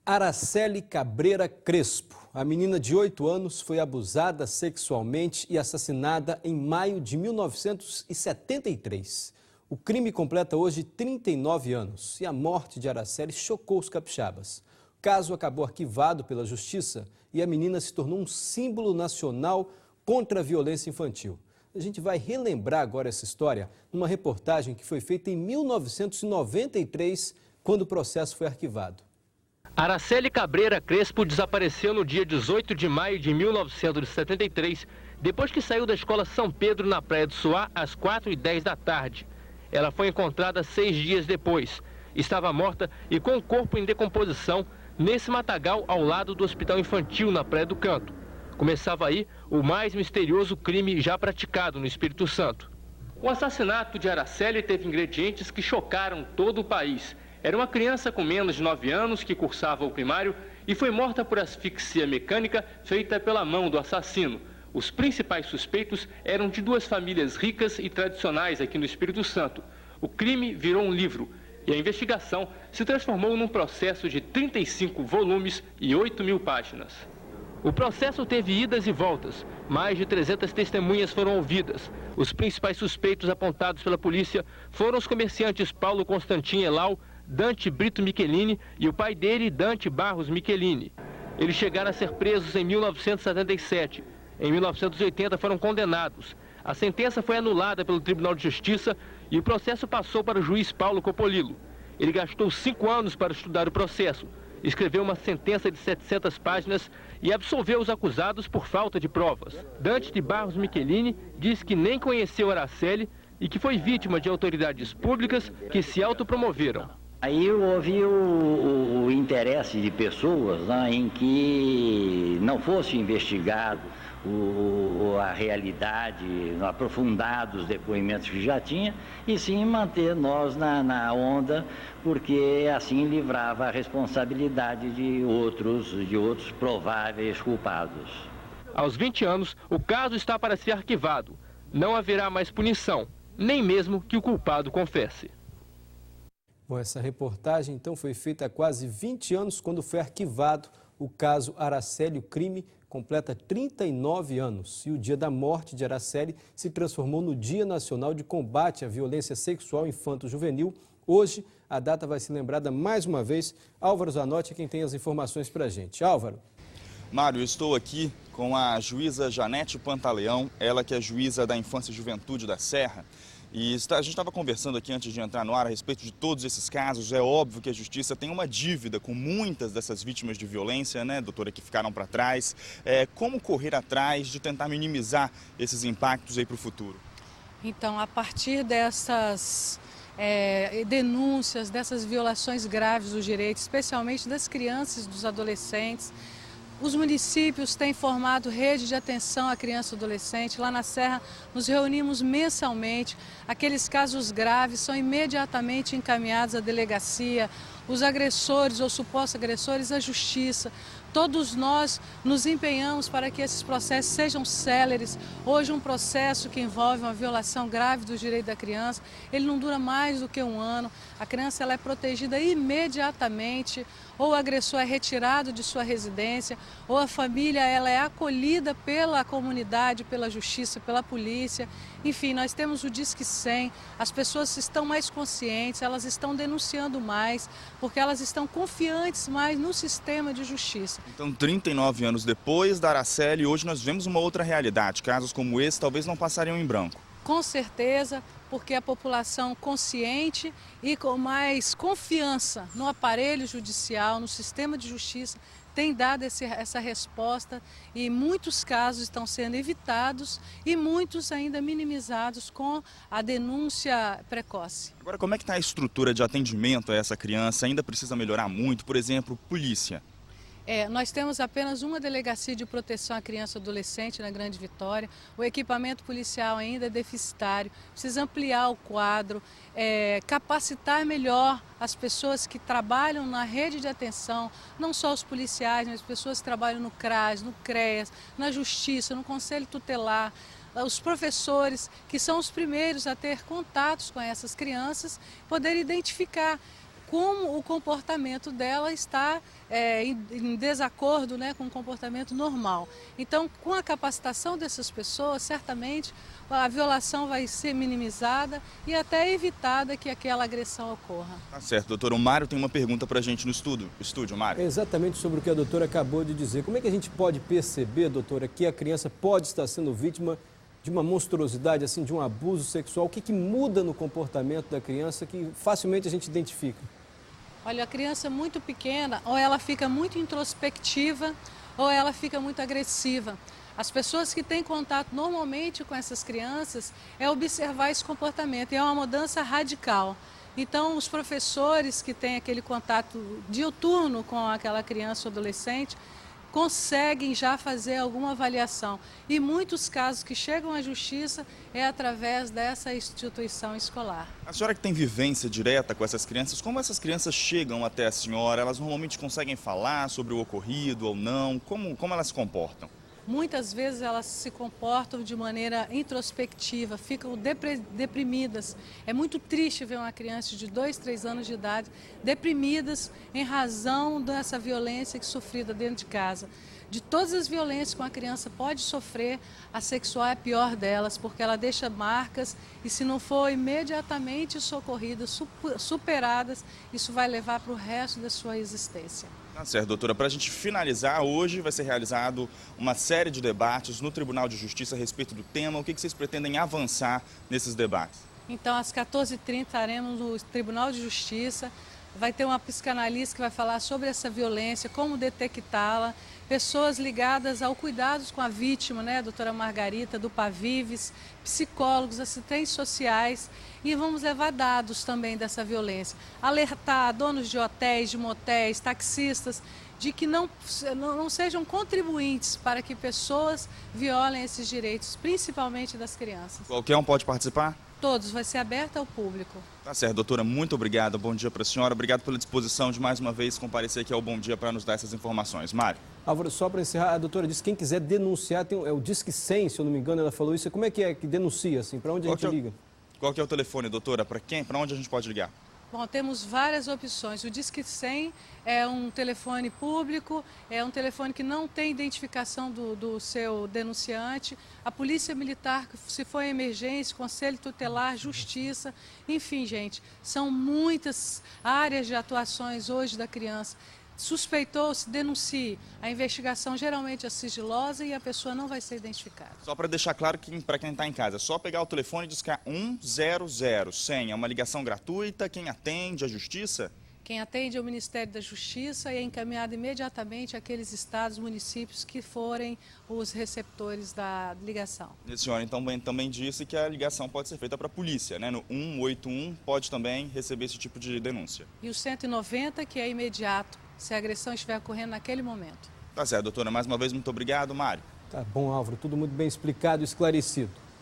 Araceli Cabreira Crespo. A menina de 8 anos foi abusada sexualmente e assassinada em maio de 1973. O crime completa hoje 39 anos e a morte de Araceli chocou os capixabas. O caso acabou arquivado pela Justiça e a menina se tornou um símbolo nacional contra a violência infantil. A gente vai relembrar agora essa história numa reportagem que foi feita em 1993, quando o processo foi arquivado. Araceli Cabreira Crespo desapareceu no dia 18 de maio de 1973, depois que saiu da escola São Pedro, na Praia do Suá, às 4h10 da tarde. Ela foi encontrada 6 dias depois. Estava morta e com o corpo em decomposição nesse matagal ao lado do Hospital Infantil, na Praia do Canto. Começava aí o mais misterioso crime já praticado no Espírito Santo. O assassinato de Araceli teve ingredientes que chocaram todo o país. Era uma criança com menos de 9 anos que cursava o primário e foi morta por asfixia mecânica feita pela mão do assassino. Os principais suspeitos eram de 2 famílias ricas e tradicionais aqui no Espírito Santo. O crime virou um livro e a investigação se transformou num processo de 35 volumes e 8.000 páginas. O processo teve idas e voltas. Mais de 300 testemunhas foram ouvidas. Os principais suspeitos apontados pela polícia foram os comerciantes Paulo Constantin Elau, Dante Brito Michelini e o pai dele, Dante Barros Michelini. Eles chegaram a ser presos em 1977. Em 1980 foram condenados. A sentença foi anulada pelo Tribunal de Justiça e o processo passou para o juiz Paulo Copolilo. Ele gastou 5 anos para estudar o processo, escreveu uma sentença de 700 páginas e absolveu os acusados por falta de provas. Dante de Barros Michelini diz que nem conheceu Araceli e que foi vítima de autoridades públicas que se autopromoveram. Aí houve o interesse de pessoas, né, em que não fosse investigado a realidade, aprofundado os depoimentos que já tinha, e sim manter nós na onda, porque assim livrava a responsabilidade de outros prováveis culpados. Aos 20 anos, o caso está para ser arquivado. Não haverá mais punição, nem mesmo que o culpado confesse. Bom, essa reportagem então foi feita há quase 20 anos, quando foi arquivado o caso Araceli. O crime completa 39 anos e o dia da morte de Araceli se transformou no Dia Nacional de Combate à Violência Sexual Infanto-Juvenil. Hoje, a data vai ser lembrada mais uma vez. Álvaro Zanotti é quem tem as informações para a gente. Álvaro. Mário, eu estou aqui com a juíza Janete Pantaleão, ela que é juíza da Infância e Juventude da Serra. E a gente estava conversando aqui antes de entrar no ar a respeito de todos esses casos. É óbvio que a Justiça tem uma dívida com muitas dessas vítimas de violência, né, doutora, que ficaram para trás. Como correr atrás de tentar minimizar esses impactos aí para o futuro? Então, a partir dessas denúncias, dessas violações graves dos direitos, especialmente das crianças e dos adolescentes, os municípios têm formado rede de atenção à criança e adolescente. Lá na Serra nos reunimos mensalmente. Aqueles casos graves são imediatamente encaminhados à delegacia, os agressores ou supostos agressores à justiça. Todos nós nos empenhamos para que esses processos sejam céleres. Hoje um processo que envolve uma violação grave dos direitos da criança, ele não dura mais do que 1 ano. A criança ela é protegida imediatamente, ou o agressor é retirado de sua residência, ou a família ela é acolhida pela comunidade, pela justiça, pela polícia. Enfim, nós temos o Disque 100, as pessoas estão mais conscientes, elas estão denunciando mais, porque elas estão confiantes mais no sistema de justiça. Então, 39 anos depois da Araceli, hoje nós vemos uma outra realidade. Casos como esse talvez não passariam em branco. Com certeza, porque a população consciente e com mais confiança no aparelho judicial, no sistema de justiça, tem dado essa resposta e muitos casos estão sendo evitados e muitos ainda minimizados com a denúncia precoce. Agora, como é que está a estrutura de atendimento a essa criança? Ainda precisa melhorar muito? Por exemplo, polícia. Nós temos apenas uma delegacia de proteção à criança e adolescente na Grande Vitória. O equipamento policial ainda é deficitário, precisa ampliar o quadro, capacitar melhor as pessoas que trabalham na rede de atenção, não só os policiais, mas as pessoas que trabalham no CRAS, no CREAS, na Justiça, no Conselho Tutelar, os professores, que são os primeiros a ter contatos com essas crianças, poder identificar como o comportamento dela está em desacordo, né, com o comportamento normal. Então, com a capacitação dessas pessoas, certamente a violação vai ser minimizada e até evitada que aquela agressão ocorra. Tá certo, doutora. O Mário tem uma pergunta para a gente no estúdio, Mário. É exatamente sobre o que a doutora acabou de dizer. Como é que a gente pode perceber, doutora, que a criança pode estar sendo vítima de uma monstruosidade, assim, de um abuso sexual? O que muda no comportamento da criança que facilmente a gente identifica? Olha, a criança muito pequena, ou ela fica muito introspectiva, ou ela fica muito agressiva. As pessoas que têm contato normalmente com essas crianças é observar esse comportamento, e é uma mudança radical. Então, os professores que têm aquele contato diuturno com aquela criança ou adolescente conseguem já fazer alguma avaliação. E muitos casos que chegam à justiça é através dessa instituição escolar. A senhora que tem vivência direta com essas crianças, como essas crianças chegam até a senhora? Elas normalmente conseguem falar sobre o ocorrido ou não? Como elas se comportam? Muitas vezes elas se comportam de maneira introspectiva, ficam deprimidas. É muito triste ver uma criança de 2, 3 anos de idade deprimidas em razão dessa violência que é sofrida dentro de casa. De todas as violências que uma criança pode sofrer, a sexual é a pior delas, porque ela deixa marcas e se não for imediatamente socorridas, superadas, isso vai levar para o resto da sua existência. Tá certo, doutora. Para a gente finalizar, hoje vai ser realizado uma série de debates no Tribunal de Justiça a respeito do tema. O que vocês pretendem avançar nesses debates? Então, às 14h30 estaremos no Tribunal de Justiça. Vai ter uma psicanalista que vai falar sobre essa violência, como detectá-la, pessoas ligadas ao cuidados com a vítima, né, a doutora Margarita, do Pavives, psicólogos, assistentes sociais, e vamos levar dados também dessa violência. Alertar donos de hotéis, de motéis, taxistas, de que não sejam contribuintes para que pessoas violem esses direitos, principalmente das crianças. Qualquer um pode participar? Todos, vai ser aberto ao público. Tá certo, doutora, muito obrigado. Bom dia para a senhora. Obrigado pela disposição de mais uma vez comparecer aqui ao Bom Dia para nos dar essas informações. Mário. Álvaro, só para encerrar, a doutora disse que quem quiser denunciar, é o Disque 100, se eu não me engano, ela falou isso. Como é que denuncia, assim? Para onde a gente liga? Qual que é o telefone, doutora? Para quem? Para onde a gente pode ligar? Bom, temos várias opções. O Disque 100 é um telefone público, é um telefone que não tem identificação do seu denunciante. A Polícia Militar, se for emergência, Conselho Tutelar, Justiça, enfim, gente, são muitas áreas de atuações hoje da criança. Suspeitou-se, denuncie. A investigação geralmente é sigilosa e a pessoa não vai ser identificada. Só para deixar claro que para quem está em casa, é só pegar o telefone e discar 100. É uma ligação gratuita. Quem atende? A Justiça? Quem atende é o Ministério da Justiça e é encaminhado imediatamente àqueles estados, municípios que forem os receptores da ligação. E a senhora então também disse que a ligação pode ser feita para a polícia, né? No 181 pode também receber esse tipo de denúncia. E o 190, que é imediato, se a agressão estiver ocorrendo naquele momento. Tá certo, doutora. Mais uma vez, muito obrigado. Mário. Tá bom, Álvaro. Tudo muito bem explicado e esclarecido.